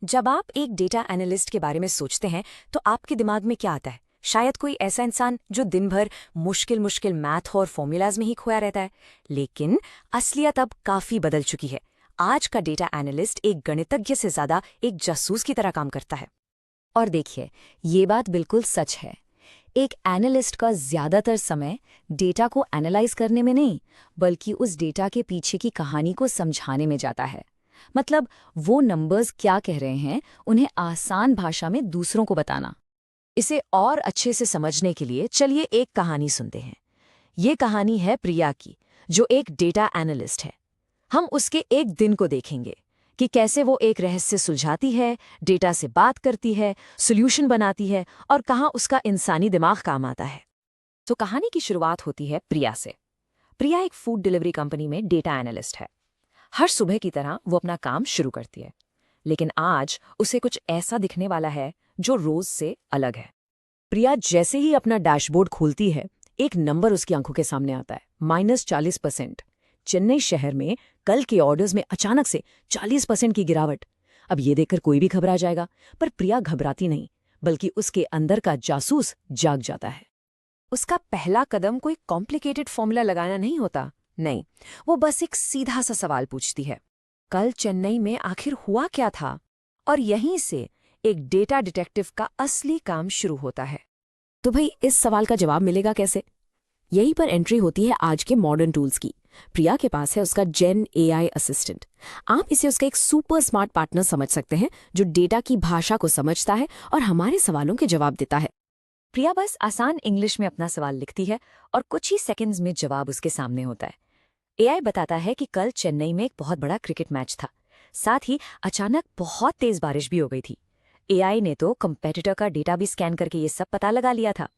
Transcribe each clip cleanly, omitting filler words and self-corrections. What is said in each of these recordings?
जब आप एक डेटा एनालिस्ट के बारे में सोचते हैं तो आपके दिमाग में क्या आता है? शायद कोई ऐसा इंसान जो दिन भर मुश्किल मुश्किल मैथ और फॉर्मूलाज में ही खोया रहता है। लेकिन असलियत अब काफी बदल चुकी है। आज का डेटा एनालिस्ट एक गणितज्ञ से ज्यादा एक जासूस की तरह काम करता है। और देखिए, ये बात बिल्कुल सच है। एक एनालिस्ट का ज्यादातर समय डेटा को एनालाइज करने में नहीं, बल्कि उस डेटा के पीछे की कहानी को समझाने में जाता है। मतलब वो नंबर्स क्या कह रहे हैं, उन्हें आसान भाषा में दूसरों को बताना। इसे और अच्छे से समझने के लिए चलिए एक कहानी सुनते हैं। ये कहानी है प्रिया की, जो एक डेटा एनालिस्ट है। हम उसके एक दिन को देखेंगे कि कैसे वो एक रहस्य सुलझाती है, डेटा से बात करती है, सॉल्यूशन बनाती है और कहाँ उसका इंसानी दिमाग काम आता है। तो कहानी की शुरुआत होती है प्रिया से। प्रिया एक फूड डिलीवरी कंपनी में डेटा एनालिस्ट है। हर सुबह की तरह वो अपना काम शुरू करती है, लेकिन आज उसे कुछ ऐसा दिखने वाला है जो रोज से अलग है। प्रिया जैसे ही अपना डैशबोर्ड खोलती है, एक नंबर उसकी आंखों के सामने आता है, -40%। चेन्नई शहर में कल के ऑर्डर्स में अचानक से 40% की गिरावट। अब ये देखकर कोई भी घबरा जाएगा, पर प्रिया घबराती नहीं, बल्कि उसके अंदर का जासूस जाग जाता है। उसका पहला कदम कोई कॉम्प्लिकेटेड फॉर्मूला लगाना नहीं होता। नहीं, वो बस एक सीधा सा सवाल पूछती है, कल चेन्नई में आखिर हुआ क्या था? और यहीं से एक डेटा डिटेक्टिव का असली काम शुरू होता है। तो भाई, इस सवाल का जवाब मिलेगा कैसे? यहीं पर एंट्री होती है आज के मॉडर्न टूल्स की। प्रिया के पास है उसका जेन एआई असिस्टेंट। आप इसे उसका एक सुपर स्मार्ट पार्टनर समझ सकते हैं, जो डेटा की भाषा को समझता है और हमारे सवालों के जवाब देता है। प्रिया बस आसान इंग्लिश में अपना सवाल लिखती है और कुछ ही सेकंड्स में जवाब उसके सामने होता है। एआई बताता है कि कल चेन्नई में एक बहुत बड़ा क्रिकेट मैच था। साथ ही अचानक बहुत तेज बारिश भी हो गई थी। एआई ने तो कंपेटिटर का डेटा भी स्कैन करके ये सब पता लगा लिया था।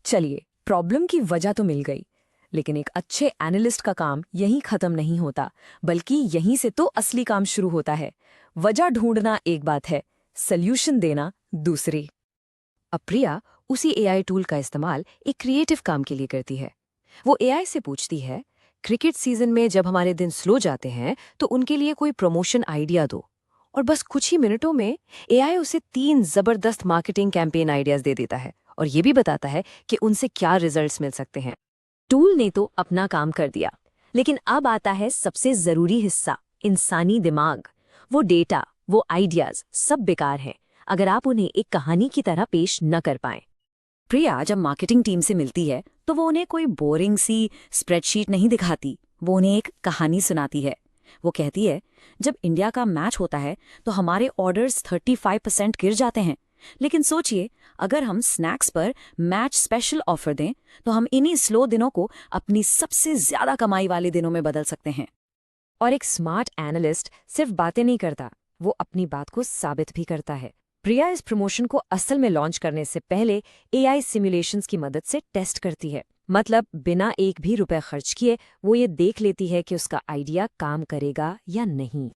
चलिए, प्रॉब्लम की वजह तो मिल गई, लेकिन एक अच्छे एनालिस्ट का काम यहीं खत्म नहीं होता, बल्कि यहीं से तो असली काम शुरू होता है। वजह ढूंढना एक बात है, सल्यूशन देना दूसरी। अब प्रिया उसी एआई टूल का इस्तेमाल एक क्रिएटिव काम के लिए करती है। वो एआई से पूछती है, क्रिकेट सीजन में जब हमारे दिन स्लो जाते हैं तो उनके लिए कोई प्रमोशन आइडिया दो। और बस कुछ ही मिनटों में एआई उसे 3 जबरदस्त मार्केटिंग कैंपेन आइडियाज दे देता है और ये भी बताता है कि उनसे क्या रिजल्ट्स मिल सकते हैं। टूल ने तो अपना काम कर दिया, लेकिन अब आता है सबसे जरूरी हिस्सा, इंसानी दिमाग। वो डेटा, वो आइडियाज सब बेकार हैं अगर आप उन्हें एक कहानी की तरह पेश न कर पाएं। प्रिया जब मार्केटिंग टीम से मिलती है तो वो उन्हें कोई बोरिंग सी स्प्रेडशीट नहीं दिखाती, वो उन्हें एक कहानी सुनाती है। वो कहती है, जब इंडिया का मैच होता है तो हमारे ऑर्डर्स 35% गिर जाते हैं, लेकिन सोचिए, अगर हम स्नैक्स पर मैच स्पेशल ऑफर दें तो हम इन्हीं स्लो दिनों को अपनी सबसे ज्यादा कमाई वाले दिनों में बदल सकते हैं। और एक स्मार्ट एनालिस्ट सिर्फ बातें नहीं करता, वो अपनी बात को साबित भी करता है। प्रिया इस प्रमोशन को असल में लॉन्च करने से पहले एआई सिमुलेशंस की मदद से टेस्ट करती है। मतलब बिना एक भी रुपए खर्च किए वो ये देख लेती है कि उसका आइडिया काम करेगा या नहीं।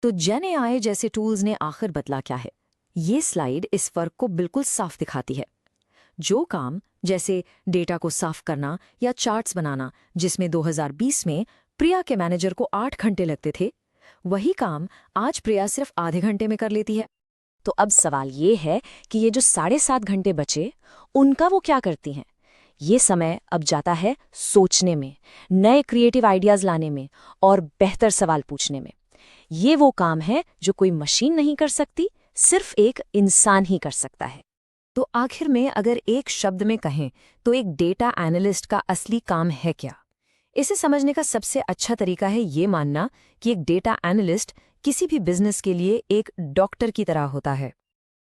तो जेन एआई जैसे टूल्स ने आखिर बदला क्या है? ये स्लाइड इस फर्क को बिल्कुल साफ दिखाती है। जो काम, जैसे डेटा को साफ करना या चार्ट्स बनाना, जिसमें 2020 में प्रिया के मैनेजर को 8 घंटे लगते थे, वही काम आज प्रिया सिर्फ आधे घंटे में कर लेती है। तो अब सवाल ये है कि ये जो 7.5 घंटे बचे, उनका वो क्या करती हैं? ये समय अब जाता है सोचने में, नए क्रिएटिव आइडियाज लाने में और बेहतर सवाल पूछने में। ये वो काम है जो कोई मशीन नहीं कर सकती, सिर्फ एक इंसान ही कर सकता है। तो आखिर में अगर एक शब्द में कहें तो एक डेटा एनालिस्ट का असली काम है क्या? इसे समझने का सबसे अच्छा तरीका है ये मानना कि एक डेटा एनालिस्ट किसी भी बिजनेस के लिए एक डॉक्टर की तरह होता है।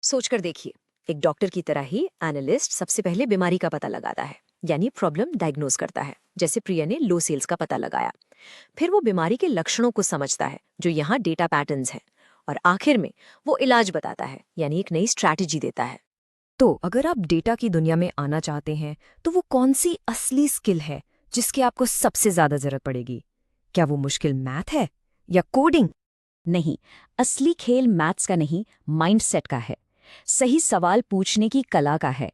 सोचकर देखिए, एक डॉक्टर की तरह ही एनालिस्ट सबसे पहले बीमारी का पता लगाता है, यानी प्रॉब्लम डायग्नोज करता है, जैसे प्रिया ने लो सेल्स का पता लगाया। फिर वो बीमारी के लक्षणों को समझता है, जो यहाँ डेटा पैटर्न्स हैं, और आखिर में वो इलाज बताता है, यानी एक नई स्ट्रैटेजी देता है। तो अगर आप डेटा की दुनिया में आना चाहते हैं तो वो कौन सी असली स्किल है जिसकी आपको सबसे ज्यादा जरूरत पड़ेगी? क्या वो मुश्किल मैथ है या कोडिंग? नहीं, असली खेल मैथ्स का नहीं, माइंडसेट का है। सही सवाल पूछने की कला का है।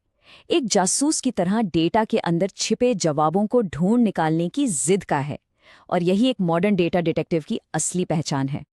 एक जासूस की तरह डेटा के अंदर छिपे जवाबों को ढूंढ निकालने की जिद का है। और यही एक मॉडर्न डेटा डिटेक्टिव की असली पहचान है।